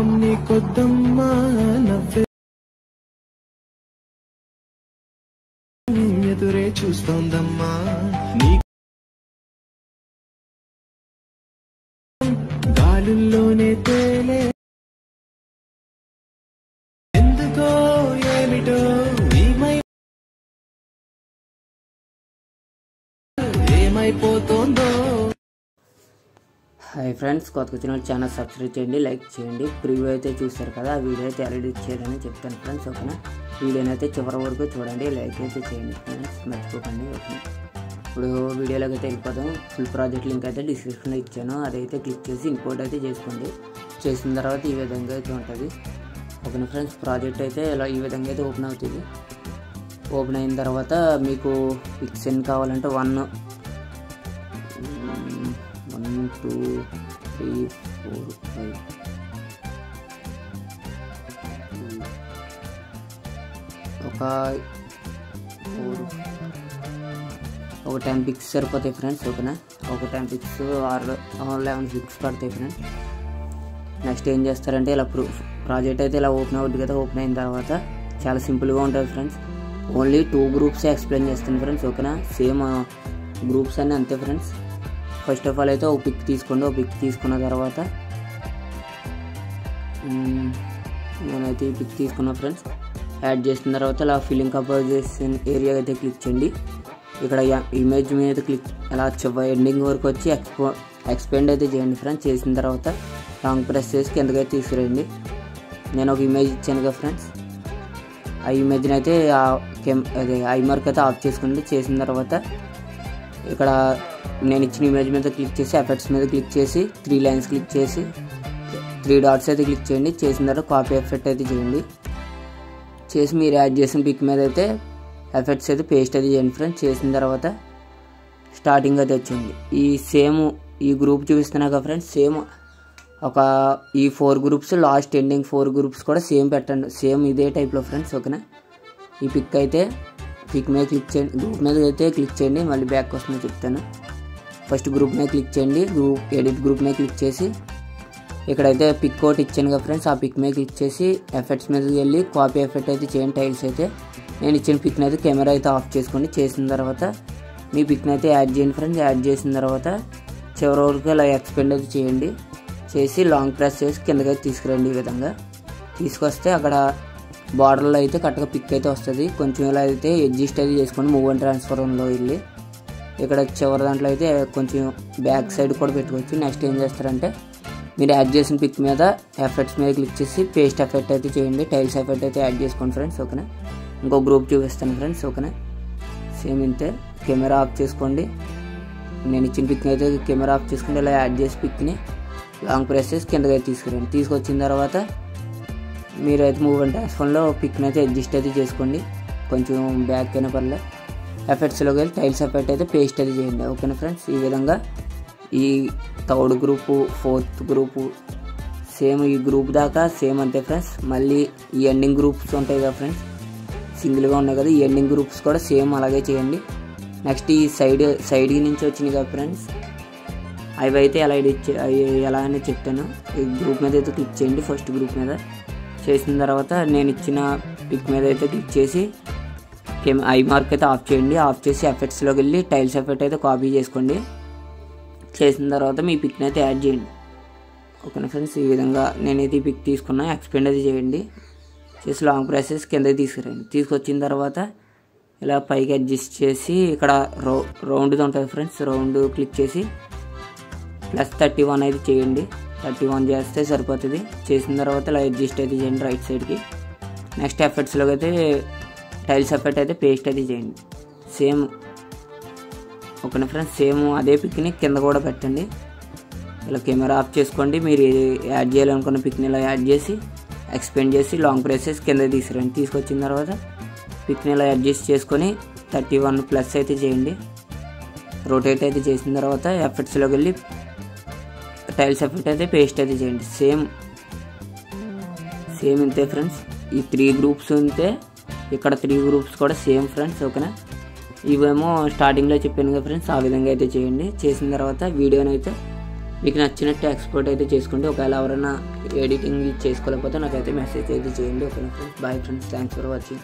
కోపం నీకొద్దమ్మా నవ్వే ఎదురే చూస్తోందమ్మా నీ గాలుల్లోనే తేలే ఎందుకో ఏమిటో ఏమైపోతుందో. హాయ్ ఫ్రెండ్స్, కొత్తగా వచ్చిన ఛానల్ సబ్స్క్రైబ్ చేయండి, లైక్ చేయండి. ప్రివ్యూ అయితే చూస్తారు కదా, ఆ వీడియో అయితే ఎడిట్ చేయాలని చెప్తాను ఫ్రెండ్స్. ఓకేనా, వీడియోని అయితే చివరి వరకు చూడండి, లైక్ అయితే చేయండి ఫ్రెండ్స్, మర్చిపోకండి. ఓకే, ఇప్పుడు వీడియోలోకి అయితే వెళ్ళిపోతాం. ఫుల్ ప్రాజెక్ట్ లింక్ అయితే డిస్క్రిప్షన్లో ఇచ్చాను, అదైతే క్లిక్ చేసి ఇంపోర్ట్ అయితే చేసుకోండి. చేసిన తర్వాత ఈ విధంగా అయితే ఉంటుంది. ఓకేనా ఫ్రెండ్స్, ప్రాజెక్ట్ అయితే ఇలా ఈ విధంగా అయితే ఓపెన్ అవుతుంది. ఓపెన్ అయిన తర్వాత మీకు పిక్స్ ఎన్ని కావాలంటే 1 2 3 4 5 ఒక 10 పిక్స్ సరిపోతాయి ఫ్రెండ్స్. ఓకేనా, ఒక 10 పిక్స్ ఆర్ 11 పిక్స్ పడతాయి ఫ్రెండ్స్. నెక్స్ట్ ఏం చేస్తారంటే ఇలా ప్రాజెక్ట్ అయితే ఇలా ఓపెన్ అవుతుంది కదా. ఓపెన్ అయిన తర్వాత చాలా సింపుల్గా ఉంటుంది ఫ్రెండ్స్. ఓన్లీ 2 గ్రూప్స్ ఎక్స్ప్లెయిన్ చేస్తాను ఫ్రెండ్స్. ఓకేనా, సేమ్ గ్రూప్స్ అన్నీ అంతే ఫ్రెండ్స్. ఫస్ట్ ఆఫ్ ఆల్ అయితే ఒక పిక్ తీసుకోండి. ఒక పిక్ తీసుకున్న తర్వాత నేనైతే ఈ పిక్ తీసుకున్నా ఫ్రెండ్స్. యాడ్ చేసిన తర్వాత ఇలా ఫిల్లింగ్ కంపోజిషన్ ఏరియా అయితే క్లిక్ చేయండి. ఇక్కడ ఇమేజ్ మీద క్లిక్ ఇలా ఎండింగ్ వరకు వచ్చి ఎక్స్పెండ్ అయితే చేయండి ఫ్రెండ్స్. చేసిన తర్వాత లాంగ్ ప్రెస్ చేసి కిందకైతే తీసుకురండి. నేను ఒక ఇమేజ్ ఇచ్చాను కదా ఫ్రెండ్స్, ఆ ఇమేజ్ని అయితే అదే ఐ మార్క్ అయితే ఆఫ్ చేసుకోండి. చేసిన తర్వాత ఇక్కడ నేను ఇచ్చిన ఇమేజ్ మీద క్లిక్ చేసి ఎఫెక్ట్స్ మీద క్లిక్ చేసి 3 లైన్స్ క్లిక్ చేసి 3 డాట్స్ అయితే క్లిక్ చేయండి. చేసిన తర్వాత కాపీ ఎఫెక్ట్ అయితే చేయండి. చేసి మీరు యాడ్ చేసిన పిక్ మీద అయితే ఎఫెక్ట్స్ అయితే పేస్ట్ అయితే చేయండి ఫ్రెండ్స్. చేసిన తర్వాత స్టార్టింగ్ అయితే వచ్చింది. ఈ గ్రూప్ చూపిస్తున్నా కదా ఫ్రెండ్స్, సేమ్ ఈ 4 గ్రూప్స్ లాస్ట్ ఎండింగ్ 4 గ్రూప్స్ కూడా సేమ్ పెట్టండి, సేమ్ ఇదే టైప్లో ఫ్రెండ్స్. ఓకేనా, ఈ పిక్ మీద క్లిక్ చేయండి. గ్రూప్ మీద అయితే క్లిక్ చేయండి. మళ్ళీ బ్యాక్ వస్తుందో చెప్తాను. ఫస్ట్ గ్రూప్ మీద క్లిక్ చేయండి. ఎడిట్ గ్రూప్ మీద క్లిక్ చేసి ఇక్కడైతే పిక్ ఒకటి ఇచ్చాను కదా ఫ్రెండ్స్, ఆ పిక్ మీద క్లిక్ చేసి ఎఫెక్ట్స్ మీదకి వెళ్ళి కాపీ ఎఫెక్ట్ అయితే చేయండి. టైల్స్ అయితే నేను ఇచ్చిన పిక్ని అయితే కెమెరా అయితే ఆఫ్ చేసుకోండి. చేసిన తర్వాత మీ పిక్ని అయితే యాడ్ చేయండి ఫ్రెండ్స్. యాడ్ చేసిన తర్వాత చివరి వరకు ఇలా ఎక్స్పెండ్ అయితే చేయండి. చేసి లాంగ్ ప్రెస్ చేసి కిందకైతే తీసుకురండి. ఈ విధంగా తీసుకొస్తే అక్కడ బార్డర్లో అయితే కరెక్ట్గా పిక్ అయితే వస్తుంది. కొంచెం ఇలా అయితే అడ్జస్ట్ అయితే చేసుకోండి. మూవ్ అండ్ ట్రాన్స్ఫర్లో వెళ్ళి ఇక్కడ చివరి దాంట్లో అయితే కొంచెం బ్యాక్ సైడ్ కూడా పెట్టుకోవచ్చు. నెక్స్ట్ ఏం చేస్తారంటే మీరు యాడ్ చేసిన పిక్ మీద ఎఫెక్ట్స్ మీద క్లిక్ చేసి పేస్ట్ ఎఫెక్ట్ అయితే చేయండి. టైల్స్ ఎఫెక్ట్ అయితే యాడ్ చేసుకోండి ఫ్రెండ్స్. ఓకేనా, ఇంకో గ్రూప్ చూపిస్తాను ఫ్రెండ్స్. ఓకేనా, సేమ్ ఇంతే. కెమెరా ఆఫ్ చేసుకోండి. నేను ఇచ్చిన పిక్ని అయితే కెమెరా ఆఫ్ చేసుకుంటే ఇలా యాడ్ చేసి పిక్ని లాంగ్ ప్రెస్ చేసి కిందకి అయితే తీసుకురండి. తీసుకొచ్చిన తర్వాత మీరు అయితే మూవ్ అండ్ ట్రాన్స్ఫర్లో పిక్ని అయితే అడ్జస్ట్ అయితే చేసుకోండి. కొంచెం బ్యాక్ అయినా పర్లేదు. ఎఫెక్ట్స్లోకి వెళ్ళి టైల్స్ ఎఫెక్ట్ అయితే పేస్ట్ అయితే చేయండి. ఓకేనా ఫ్రెండ్స్, ఈ విధంగా ఈ 3rd group 4th group same ఈ గ్రూప్ దాకా సేమ్ అంతే ఫ్రెండ్స్. మళ్ళీ ఈ ఎండింగ్ గ్రూప్స్ ఉంటాయి కదా ఫ్రెండ్స్, సింగిల్గా ఉన్నాయి కదా, ఈ ఎండింగ్ గ్రూప్స్ కూడా సేమ్ అలాగే చేయండి. నెక్స్ట్ ఈ సైడ్ నుంచి వచ్చినాయి కదా ఫ్రెండ్స్, అవి అయితే ఎలా అనేది చెప్తాను. ఈ గ్రూప్ మీద అయితే క్లిక్ చేయండి. ఫస్ట్ గ్రూప్ మీద చేసిన తర్వాత నేను ఇచ్చిన పిక్ మీద అయితే క్లిక్ చేసి ఐ మార్క్ అయితే ఆఫ్ చేయండి. ఆఫ్ చేసి ఎఫెక్ట్స్లోకి వెళ్ళి టైల్స్ ఎఫెక్ట్ అయితే కాపీ చేసుకోండి. చేసిన తర్వాత మీ పిక్ని అయితే యాడ్ చేయండి. ఓకేనా ఫ్రెండ్స్, ఈ విధంగా నేనైతే ఈ పిక్ తీసుకున్నా. ఎక్స్పెండ్ అయితే చేయండి. చేసి లాంగ్ ప్రెసెస్ కింద తీసుకురండి. తీసుకొచ్చిన తర్వాత ఇలా పైకి అడ్జస్ట్ చేసి ఇక్కడ రౌండ్ది ఉంటుంది ఫ్రెండ్స్, రౌండ్ క్లిక్ చేసి +31 అయితే చేయండి. 31 చేస్తే సరిపోతుంది. చేసిన తర్వాత ఇలా అడ్జస్ట్ అయితే చేయండి రైట్ సైడ్కి. నెక్స్ట్ ఎఫెక్ట్స్లోకి అయితే టైల్స్ ఎఫెక్ట్ అయితే పేస్ట్ అయితే చేయండి. సేమ్ ఓకేనా ఫ్రెండ్స్, సేమ్ అదే పిక్ని కింద కూడా పెట్టండి. ఇలా కెమెరా ఆఫ్ చేసుకోండి. మీరు యాడ్ చేయాలనుకున్న పిక్ని ఇలా యాడ్ చేసి ఎక్స్పెండ్ చేసి లాంగ్ ప్రెస్ చేసి కింద తీసుకురండి. తీసుకొచ్చిన తర్వాత పిక్ని ఇలా అడ్జస్ట్ చేసుకొని 31+ అయితే చేయండి. రొటేట్ అయితే చేసిన తర్వాత ఎఫెక్ట్స్లోకి వెళ్ళి టైల్స్ ఎఫెక్ట్ అయితే పేస్ట్ అయితే చేయండి. సేమ్ ఇంతే ఫ్రెండ్స్. ఈ 3 గ్రూప్స్ ఉంటే ఇక్కడ 3 గ్రూప్స్ కూడా సేమ్ ఫ్రెండ్స్. ఓకేనా, ఇవేమో స్టార్టింగ్లో చెప్పాను కదా ఫ్రెండ్స్, ఆ విధంగా అయితే చేయండి. చేసిన తర్వాత వీడియోని అయితే మీకు నచ్చినట్టు ఎక్స్పోర్ట్ అయితే చేసుకోండి. ఒకవేళ ఎవరైనా ఎడిటింగ్ చేసుకోలేకపోతే నాకైతే మెసేజ్ అయితే చేయండి. ఓకేనా friends, bye friends, thanks for watching.